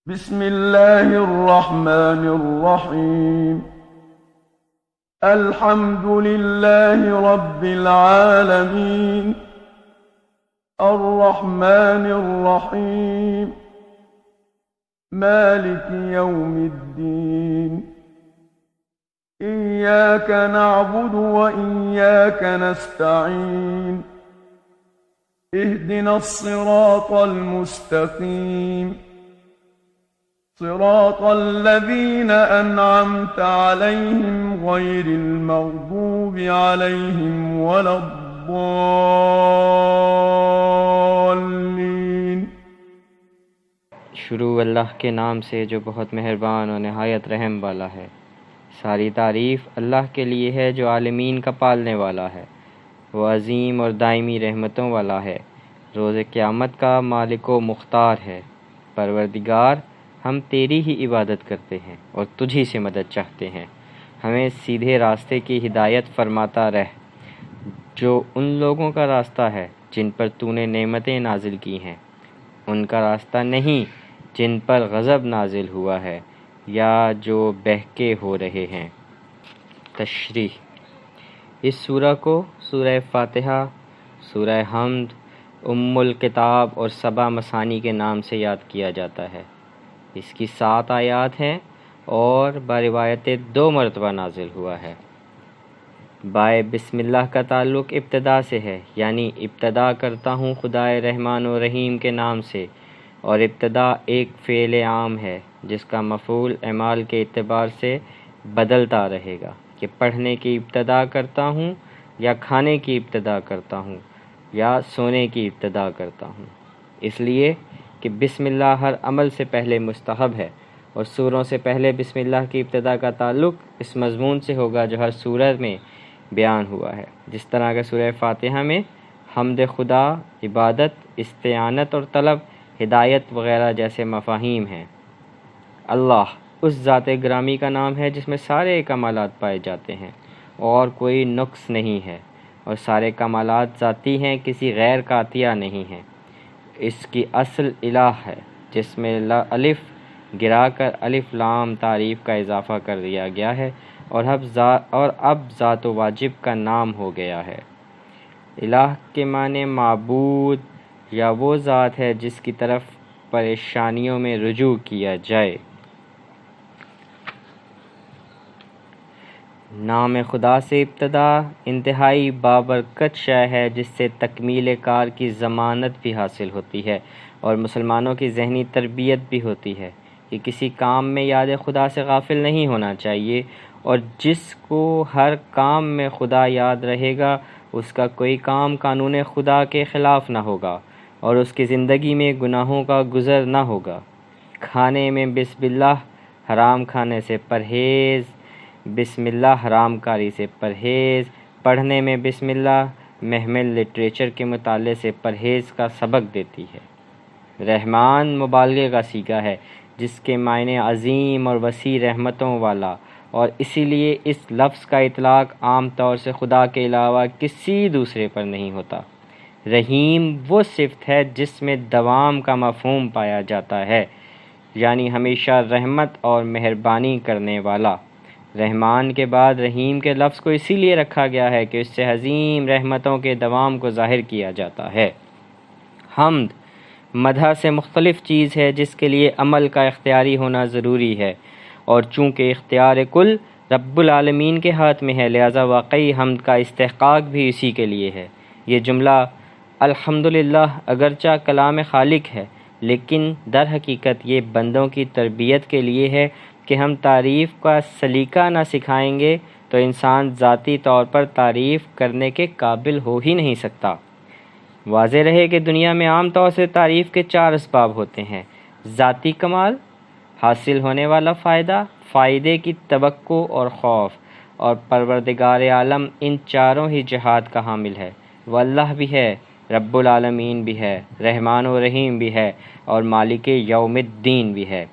بسم الله الرحمن الرحيم. الحمد لله رب العالمين، الرحمن الرحيم، مالك يوم الدين. إياك نعبد وإياك نستعين. اهدنا الصراط المستقيم، صراط الذين أنعمت عليهم غير المغضوب عليهم ولا الضالين. شروع اللہ کے نام سے جو بہت مہربان اور نہایت رحم والا ہے۔ ساری تعریف اللہ کے لیے ہے جو عالمین کا پالنے والا ہے۔ وہ عظیم اور دائمی رحمتوں والا ہے، روز قیامت کا مالک و مختار ہے۔ پروردگار، ہم تیری ہی عبادت کرتے ہیں اور تجھی سے مدد چاہتے ہیں۔ ہمیں سیدھے راستے کی ہدایت فرماتا رہ، جو ان لوگوں کا راستہ ہے جن پر تو نے نعمتیں نازل کی ہیں، ان کا راستہ نہیں جن پر غضب نازل ہوا ہے یا جو بہکے ہو رہے ہیں۔ تشریح: اس سورہ کو سورہ فاتحہ، سورہ حمد، ام الکتاب اور سبع مثانی کے نام سے یاد کیا جاتا ہے۔ اس کی 7 آیات ہیں اور بروایت 2 مرتبہ نازل ہوا ہے۔ بائے بسم اللہ کا تعلق ابتدا سے ہے، یعنی ابتدا کرتا ہوں خدائے رحمان و رحیم کے نام سے، اور ابتدا ایک فعل عام ہے جس کا مفعول اعمال کے اعتبار سے بدلتا رہے گا کہ پڑھنے کی ابتدا کرتا ہوں یا کھانے کی ابتدا کرتا ہوں یا سونے کی ابتدا کرتا ہوں، اس لیے کہ بسم اللہ ہر عمل سے پہلے مستحب ہے، اور سوروں سے پہلے بسم اللہ کی ابتدا کا تعلق اس مضمون سے ہوگا جو ہر سورت میں بیان ہوا ہے، جس طرح کہ سورہ فاتحہ میں حمد خدا، عبادت، استعانت اور طلب، ہدایت وغیرہ جیسے مفاہیم ہیں۔ اللہ اس ذات گرامی کا نام ہے جس میں سارے کمالات پائے جاتے ہیں اور کوئی نقص نہیں ہے، اور سارے کمالات ذاتی ہیں، کسی غیر کا عطیہ نہیں ہے۔ اس کی اصل الہ ہے جس میں الف گرا کر الف لام تعریف کا اضافہ کر دیا گیا ہے اور اب ذات و واجب کا نام ہو گیا ہے۔ الہ کے معنی معبود یا وہ ذات ہے جس کی طرف پریشانیوں میں رجوع کیا جائے۔ نام خدا سے ابتدا انتہائی بابرکت شے ہے جس سے تکمیل کار کی ضمانت بھی حاصل ہوتی ہے اور مسلمانوں کی ذہنی تربیت بھی ہوتی ہے کہ کسی کام میں یاد خدا سے غافل نہیں ہونا چاہیے، اور جس کو ہر کام میں خدا یاد رہے گا اس کا کوئی کام قانون خدا کے خلاف نہ ہوگا اور اس کی زندگی میں گناہوں کا گزر نہ ہوگا۔ کھانے میں بسم اللہ، حرام کھانے سے پرہیز، بسم اللہ حرام کاری سے پرہیز، پڑھنے میں بسم اللہ محمل لٹریچر کے مطالعے سے پرہیز کا سبق دیتی ہے۔ رحمان مبالغے کا صیغہ ہے جس کے معنی عظیم اور وسیع رحمتوں والا، اور اسی لیے اس لفظ کا اطلاق عام طور سے خدا کے علاوہ کسی دوسرے پر نہیں ہوتا۔ رحیم وہ صفت ہے جس میں دوام کا مفہوم پایا جاتا ہے، یعنی ہمیشہ رحمت اور مہربانی کرنے والا۔ رحمان کے بعد رحیم کے لفظ کو اسی لیے رکھا گیا ہے کہ اس سے عظیم رحمتوں کے دوام کو ظاہر کیا جاتا ہے۔ حمد مدح سے مختلف چیز ہے جس کے لیے عمل کا اختیاری ہونا ضروری ہے، اور چونکہ اختیار کل رب العالمین کے ہاتھ میں ہے لہذا واقعی حمد کا استحقاق بھی اسی کے لیے ہے۔ یہ جملہ الحمدللہ اگرچہ کلام خالق ہے، لیکن در حقیقت یہ بندوں کی تربیت کے لیے ہے کہ ہم تعریف کا سلیقہ نہ سکھائیں گے تو انسان ذاتی طور پر تعریف کرنے کے قابل ہو ہی نہیں سکتا۔ واضح رہے کہ دنیا میں عام طور سے تعریف کے 4 اسباب ہوتے ہیں: ذاتی کمال، حاصل ہونے والا فائدہ، فائدے کی توقع اور خوف، اور پروردگار عالم ان چاروں ہی جہات کا حامل ہے۔ وہ اللہ بھی ہے، رب العالمین بھی ہے، رحمان و رحیم بھی ہے، اور مالک یوم الدین بھی ہے۔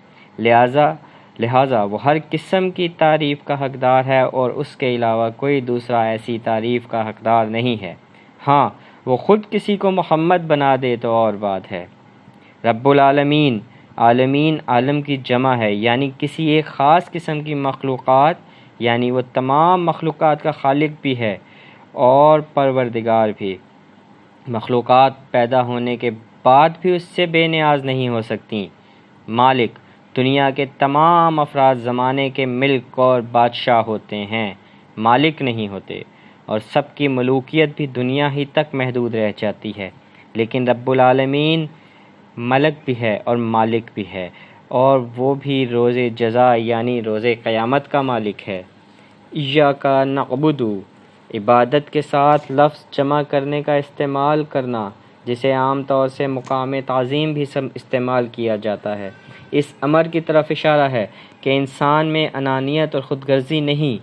لہٰذا وہ ہر قسم کی تعریف کا حقدار ہے اور اس کے علاوہ کوئی دوسرا ایسی تعریف کا حقدار نہیں ہے۔ ہاں، وہ خود کسی کو محمد بنا دے تو اور بات ہے۔ رب العالمین عالمین عالم کی جمع ہے، یعنی کسی ایک خاص قسم کی مخلوقات، یعنی وہ تمام مخلوقات کا خالق بھی ہے اور پروردگار بھی۔ مخلوقات پیدا ہونے کے بعد بھی اس سے بے نیاز نہیں ہو سکتی۔ مالک، دنیا کے تمام افراد زمانے کے ملک اور بادشاہ ہوتے ہیں، مالک نہیں ہوتے، اور سب کی ملوکیت بھی دنیا ہی تک محدود رہ جاتی ہے۔ لیکن رب العالمین ملک بھی ہے اور مالک بھی ہے، اور وہ بھی روز جزا یعنی روز قیامت کا مالک ہے۔ ایاک نعبد، عبادت کے ساتھ لفظ جمع کرنے کا استعمال کرنا، جسے عام طور سے مقام تعظیم بھی استعمال کیا جاتا ہے، اس امر کی طرف اشارہ ہے کہ انسان میں انانیت اور خود غرضی نہیں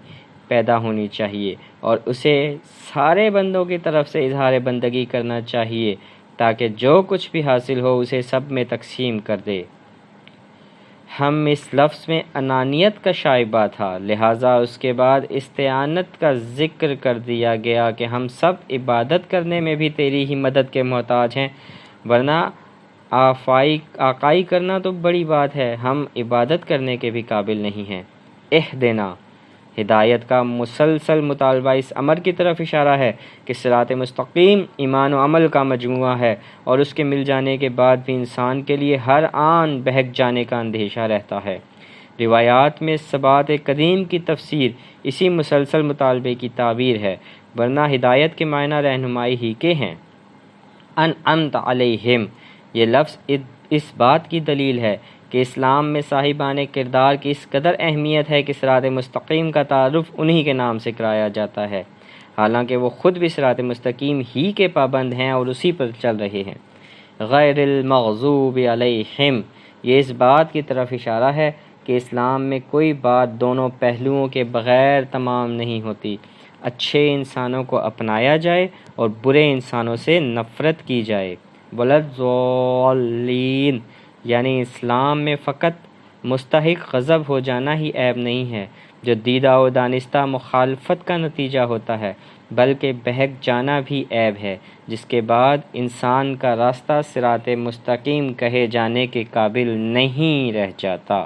پیدا ہونی چاہیے، اور اسے سارے بندوں کی طرف سے اظہار بندگی کرنا چاہیے تاکہ جو کچھ بھی حاصل ہو اسے سب میں تقسیم کر دے۔ ہم اس لفظ میں انانیت کا شائبہ تھا، لہٰذا اس کے بعد استعانت کا ذکر کر دیا گیا کہ ہم سب عبادت کرنے میں بھی تیری ہی مدد کے محتاج ہیں، ورنہ آقائی کرنا تو بڑی بات ہے، ہم عبادت کرنے کے بھی قابل نہیں ہیں۔ اہدنا، ہدایت کا مسلسل مطالبہ اس امر کی طرف اشارہ ہے کہ صراط مستقیم ایمان و عمل کا مجموعہ ہے، اور اس کے مل جانے کے بعد بھی انسان کے لیے ہر آن بہک جانے کا اندیشہ رہتا ہے۔ روایات میں ثبات قدیم کی تفسیر اسی مسلسل مطالبے کی تعبیر ہے، ورنہ ہدایت کے معنی رہنمائی ہی کے ہیں۔ انعمت علیہم، یہ لفظ اس بات کی دلیل ہے کہ اسلام میں صاحبان کردار کی اس قدر اہمیت ہے کہ صراط مستقیم کا تعارف انہی کے نام سے کرایا جاتا ہے، حالانکہ وہ خود بھی صراط مستقیم ہی کے پابند ہیں اور اسی پر چل رہے ہیں۔ غیر المغضوب علیہم، یہ اس بات کی طرف اشارہ ہے کہ اسلام میں کوئی بات دونوں پہلوؤں کے بغیر تمام نہیں ہوتی، اچھے انسانوں کو اپنایا جائے اور برے انسانوں سے نفرت کی جائے۔ وَلَضَّالِّينَ، یعنی اسلام میں فقط مستحق غضب ہو جانا ہی عیب نہیں ہے جو دیدہ و دانستہ مخالفت کا نتیجہ ہوتا ہے، بلکہ بہک جانا بھی عیب ہے جس کے بعد انسان کا راستہ صراط مستقیم کہے جانے کے قابل نہیں رہ جاتا۔